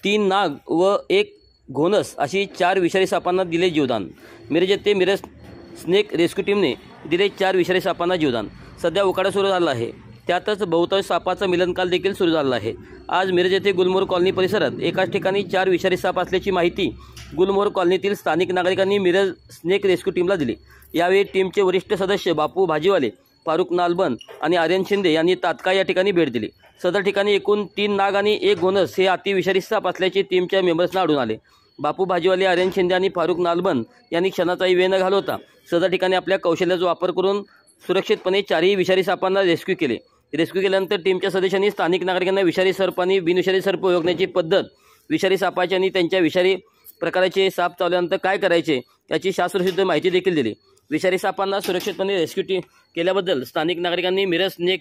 3 नाग व 1 घोणस अशी 4 विषारी सापांना दिले जीवदान। मिरज येथे मिरज स्नेक रेस्क्यू टीमने दिले 4 विषारी सापांना जीवदान। सध्या उकाडा सुरू झाला आहे, त्यातच बहुतांश सापाचा मिलनकाल देखील सुरू झाला आहे। आज मिरज येथे गुलमोहर कॉलनी परिसरात एकाच ठिकाणी 4 विषारी साप असल्याची माहिती गुलमोहर कॉलनीतील स्थानिक नागरिकांनी मिरज स्नेक रेस्क्यू टीमला दिली। यावेळी टीमचे वरिष्ठ सदस्य बापू भाजीवाले, फारुख नालबन आणि आर्यन शिंदे यांनी तात्काळ या ठिकाणी भेट दिली। सदर ठिकाणी एकूण 3 नाग आणि 1 घोणस हे अतिविषारी साप असल्याचे टीमच्या मेंबर्सना आढळून आले। बापू भाजीवाले, आर्यन शिंदे आणि फारुख नालबन यांनी क्षणाचाही वेळ न घालवता सदर ठिकाणी आपल्या कौशल्याचा वापर करून सुरक्षितपणे 4ही विषारी सापांना रेस्क्यू केले। रेस्क्यू केल्यानंतर टीमच्या सदस्यांनी स्थानिक नागरिकांना विषारी सर्प आणि बिनविषारी सर्प ओळखण्याची पद्धत, विषारी सापाची आणि त्यांच्या विषारी प्रकाराचे साप चावल्यानंतर काय करायचे याची शास्त्रशुद्ध माहिती देखील दिली। विषारी सापांना सुरक्षितपणे रेस्क्यू केल्याबद्दल स्थानिक नागरिकांनी मिरज स्नेक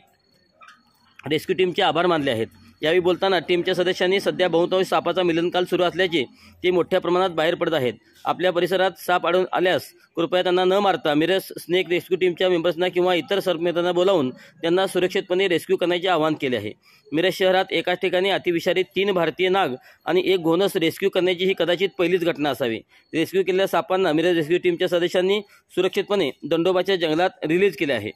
रेस्क्यू टीमचे आभार मानले आहेत। यावेळी बोलताना टीमच्या सदस्यांनी सध्या बहुतांश सापाचा मिलनकाल सुरू असल्याचे ते मोठ्या प्रमाणात बाहेर पडत आहेत। आपल्या परिसरात साप आढळून आल्यास कृपया त्यांना न मारता मिरज स्नेक रेस्क्यू टीमच्या मेंबर्सना किंवा इतर सर्पमित्रांना बोलावून त्यांना सुरक्षितपणे रेस्क्यू करण्याचे आवाहन केले आहे। मिरज शहरात एकाच ठिकाणी अतिविषारी 3 भारतीय नाग आणि 1 घोणस रेस्क्यू करण्याची ही कदाचित पहिलीच घटना असावी। रेस्क्यू केलेल्या सापांना मिरज रेस्क्यू टीमच्या सदस्यांनी सुरक्षितपणे दंडोबाच्या जंगलात रिलीज केले आहे।